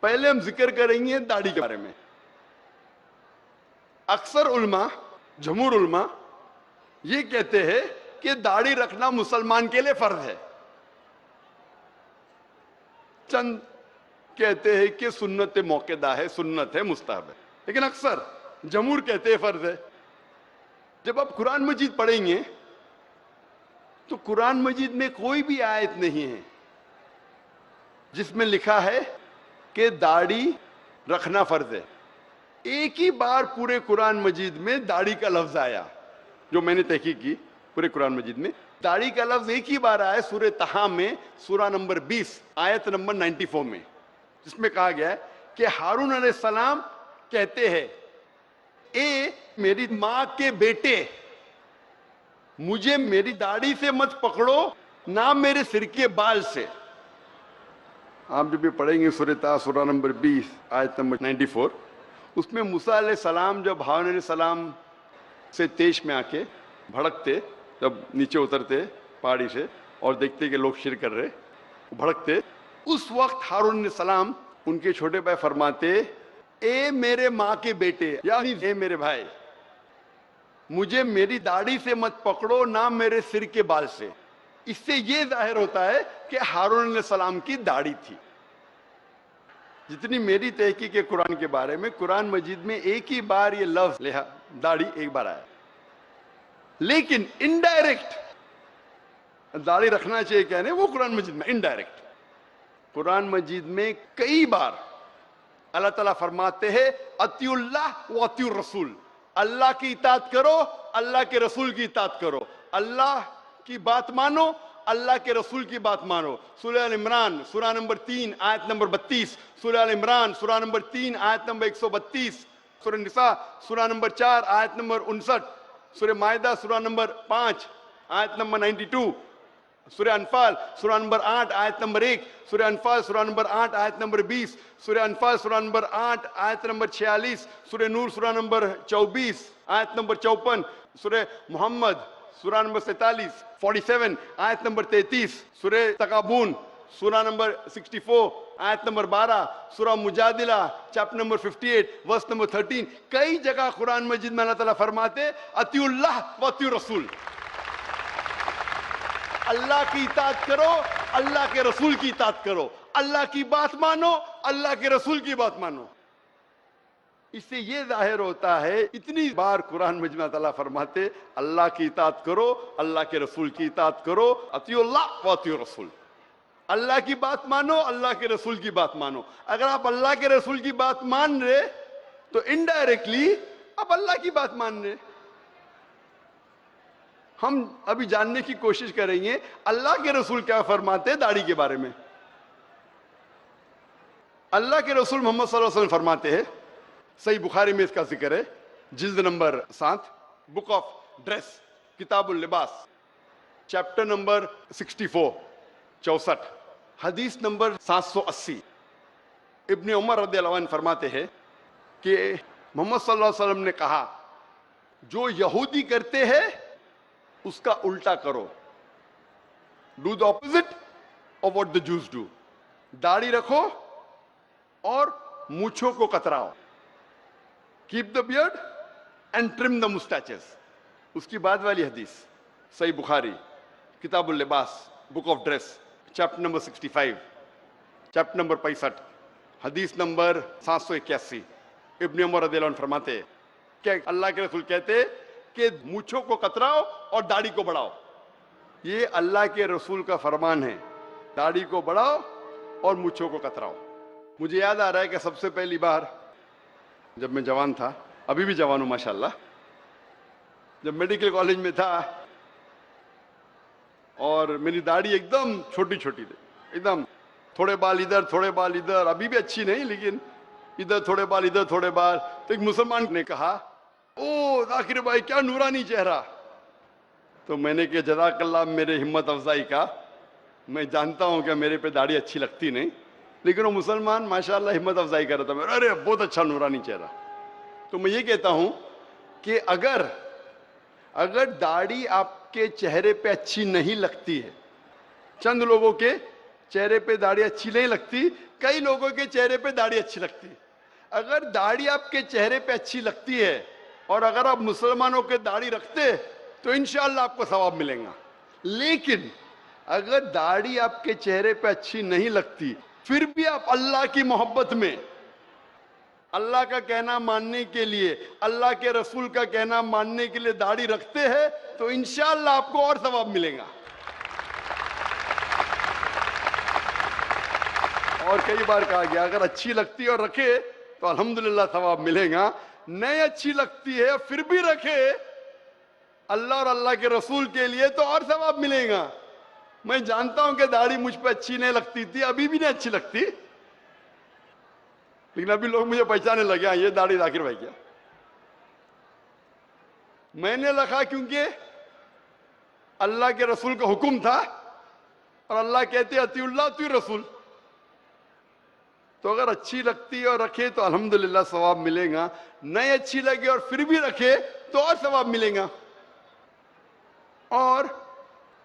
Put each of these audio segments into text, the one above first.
پہلے ہم ذکر کریں گے داڑھی کے بارے میں. اکثر علماء، جمہور علماء یہ کہتے ہیں کہ داڑھی رکھنا مسلمان کے لیے فرض ہے. چند کہتے ہیں کہ سنت موقدہ ہے، سنت ہے، مستحب ہے، لیکن اکثر جمہور کہتے ہیں فرض ہے. جب آپ قرآن مجید پڑھیں گے تو قرآن مجید میں کوئی بھی آیت نہیں ہے جس میں لکھا ہے کہ داڑھی رکھنا فرض ہے. ایک ہی بار پورے قرآن مجید میں داڑھی کا لفظ آیا، جو میں نے تحقیق کی. پورے قرآن مجید میں داڑھی کا لفظ ایک ہی بار آیا سورہ طہ میں، سورہ نمبر 20 آیت نمبر 94 میں، جس میں کہا گیا ہے کہ ہارون علیہ السلام کہتے ہیں اے میری ماں کے بیٹے، مجھے میری داڑھی سے مت پکڑو، نہ میرے سر کے بال سے. آپ جب یہ پڑھیں گے سورہ طہ سورہ نمبر 20 آیت نمبر 94، اس میں موسیٰ علیہ السلام جب ہارون علیہ السلام سے تیش میں آ کے بھڑکتے، جب نیچے اترتے پہاڑی سے اور دیکھتے کہ لوگ شرک کر رہے، بھڑکتے، اس وقت ہارون علیہ السلام ان کے چھوٹے بھائی فرماتے اے میرے ماں کے بیٹے، یعنی اے میرے بھائی، مجھے میری داڑھی سے مت پکڑو، نہ میرے سر کے بال سے. اس سے یہ ظاہر ہوتا ہے کہ ہارون علیہ السلام کی داڑھی تھی. جتنی میری تحقیق ہے قرآن کے بارے میں، قرآن مجید میں ایک ہی بار یہ لفظ داڑھی ایک بار آیا، لیکن انڈائریکٹ داڑھی رکھنا چاہیے کہنے وہ قرآن مجید میں انڈائریکٹ. قرآن مجید میں کئی بار اللہ تعالیٰ فرماتے ہیں اطیعوا اللہ و اطیعوا الرسول، اللہ کی اطاعت کرو، اللہ کے رسول کی اطاعت کرو. اللہ کی بات مانو، اللہ کے رسول کی بات مانو. سورہ ال عمران سورہ نمبر 3 آیت نمبر 32، سورہ ال عمران سورہ نمبر 3 آیت نمبر 132، سورہ نساء سورہ نمبر 4 آیت نمبر 59، سورہ مائدہ سورہ نمبر 5 آیت نمبر 92، سورہ انفال سورہ نمبر 8 آیت نمبر 1، سورہ انفال سورہ نمبر 8 آیت نمبر 20، سورہ انفال سورہ نمبر 8 آیت نمبر 46، سورہ نور سورہ نمبر 24 آیت نمبر 54، سورہ محمد سورہ نمبر 47 آیت نمبر 33، سورہ تغابن سورہ نمبر 64 آیت نمبر 12، سورہ مجادلہ چیپٹر نمبر 58 ورس نمبر 13. کئی جگہ قرآن مجید میں اللہ تعالیٰ فرماتے اطیعوا اللہ و اطیعوا الرسول، اللہ کی اطاعت کرو، اللہ کے رسول کی اطاعت کرو، اللہ کی بات مانو، اللہ کے رسول کی بات مانو. اس سے یہ ظاہر ہوتا ہے اتنی بار قرآن مجید میں تعالیٰ فرماتے اللہ کی اطاعت کرو، اللہ کے رسول کی اطاعت کرو، اطیعوا اللہ و اطیعوا الرسول، اللہ کی بات مانو، اللہ کے رسول کی بات مانو. اگر آپ اللہ کے رسول کی بات مان رہے تو انڈائریکٹلی آپ اللہ کی بات مان رہے. ہم ابھی جاننے کی کوشش کریں گے اللہ کے رسول کیا فرماتے ہیں داڑھی کے بارے میں. اللہ کے رسول محمد صلی اللہ علیہ وسلم فرماتے ہیں، صحیح بخاری میں اس کا ذکر ہے، جلد نمبر 7 بک آف ڈریس کتاب اللباس چیپٹر نمبر 64 حدیث نمبر 780. ابن عمر رضی اللہ عنہ فرماتے ہیں کہ محمد صلی اللہ علیہ وسلم نے کہا جو یہودی کرتے ہیں اس کا الٹا کرو، do the opposite of what the Jews do. داڑھی رکھو اور مونچھوں کو کتراؤ، keep the beard and trim the moustaches. اس کی بعد والی حدیث صحیح بخاری کتاب اللباس book of dress chapter number 65 chapter number 65 حدیث نمبر 781. ابن عمر رضی اللہ عنہ فرماتے کہ اللہ کے رسول کہتے کہ مونچھوں کو کتراؤ اور داڑھی کو بڑھاؤ. یہ اللہ کے رسول کا فرمان ہے، داڑھی کو بڑھاؤ اور مونچھوں کو کتراؤ. مجھے یاد آ رہا ہے کہ سب سے پہلی بار جب میں جوان تھا، ابھی بھی جوان ہوں ماشاءاللہ، جب میڈیکل کالج میں تھا اور میری داڑھی ایک دم چھوٹی چھوٹی تھی، ایک دم تھوڑے بال ادھر تھوڑے بال ادھر، ابھی بھی اچھی نہیں لیکن ادھر تھوڑے بال ادھر تھوڑے بال. تو ایک مسلمان نے کہا او ذاکر بھائی کیا نورانی چہرہ. تو میں نے کہا جزاک اللہ میرے ہمت افزائی کا، میں جانتا ہوں کہ میرے پہ داڑھی اچھی لگتی نہیں، لیکن وہ مسلمان ماشاءاللہ ہمت افزائی کر رہا تھا میرا، ارے بہت اچھا نورانی چہرہ. تو میں یہ کہتا ہوں کہ اگر داڑھی آپ کے چہرے پہ اچھی نہیں لگتی ہے، چند لوگوں کے چہرے پہ داڑھی اچھی نہیں لگتی، کئی لوگوں کے چہرے پہ داڑھی اچھی لگتی ہے. اگر داڑھی آپ کے چہرے پہ اچھی لگتی ہے اور اگر آپ مسلمانوں کے داڑھی رکھتے تو انشاءاللہ آپ کو ثواب ملے گا. لیکن اگر داڑھی آپ کے چہرے پہ اچھی نہیں لگتی پھر بھی آپ اللہ کی محبت میں اللہ کا کہنا ماننے کے لیے اللہ کے رسول کا کہنا ماننے کے لیے داڑھی رکھتے ہیں تو انشاءاللہ آپ کو اور ثواب ملے گا. اور کئی بار کہا گیا اگر اچھی لگتی ہے اور رکھے تو الحمدللہ ثواب ملے گا. نہیں اچھی لگتی ہے پھر بھی رکھے اللہ اور اللہ کے رسول کے لیے تو اور ثواب ملے گا. میں جانتا ہوں کہ داڑھی مجھ پہ اچھی نہیں لگتی تھی, ابھی بھی نہیں اچھی لگتی, لیکن ابھی لوگ مجھے پہچانے لگے یہ داڑھی ذاکر بھائی کیا. میں نے رکھا کیونکہ اللہ کے رسول کا حکم تھا اور اللہ کہتے اطیع اللہ اطیع رسول. تو اگر اچھی لگتی ہے اور رکھے تو الحمدللہ ثواب ملے گا, نہیں اچھی لگے اور پھر بھی رکھے تو اور ثواب ملے گا. اور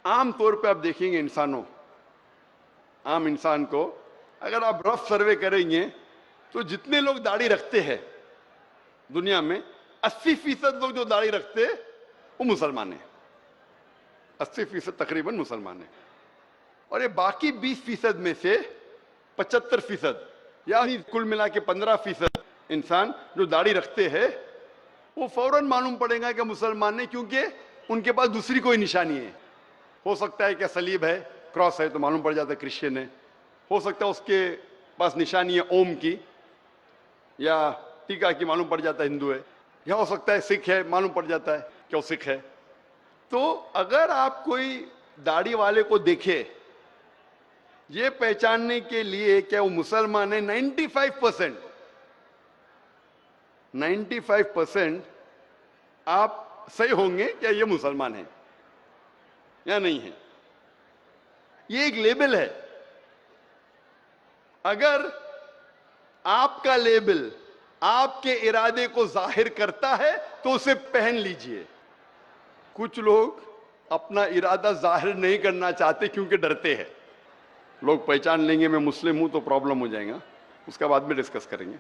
عام طور پہ آپ دیکھیں گے عام انسان کو اگر آپ رف سروے کریں گے تو جتنے لوگ داڑھی رکھتے ہیں دنیا میں 80% لوگ جو داڑھی رکھتے ہیں وہ مسلمان ہیں. 80% تقریباً مسلمان ہیں. اور یہ باقی 20% میں سے 75% یعنی کل ملا کے 15% انسان جو داڑھی رکھتے ہیں وہ فوراً معلوم پڑے گا کہ مسلمان ہیں, کیونکہ ان کے پاس دوسری کوئی نشانی ہے. ہو سکتا ہے کہ صلیب ہے, کراس ہے تو معلوم پڑ جاتا ہے کرسچن ہے. ہو سکتا ہے اس کے پاس نشانی ہے اوم کی یا ٹیکا کی, معلوم پڑ جاتا ہے ہندو ہے. یا ہو سکتا ہے سکھ ہے, معلوم پڑ جاتا ہے کہ وہ سکھ ہے. تو اگر آپ کوئی داڑھی والے کو دیکھے یہ پہچاننے کے لیے کہ وہ مسلمان ہے, 95% آپ صحیح ہوں گے کہ یہ مسلمان ہے یا نہیں ہے. یہ ایک لیبل ہے. اگر آپ کا لیبل آپ کے ارادے کو ظاہر کرتا ہے تو اسے پہن لیجئے. کچھ لوگ اپنا ارادہ ظاہر نہیں کرنا چاہتے کیونکہ ڈرتے ہیں. لوگ پہچان لیں گے میں مسلم ہوں تو پرابلم ہو جائے گا, اس کا بعد میں ڈسکس کریں گے.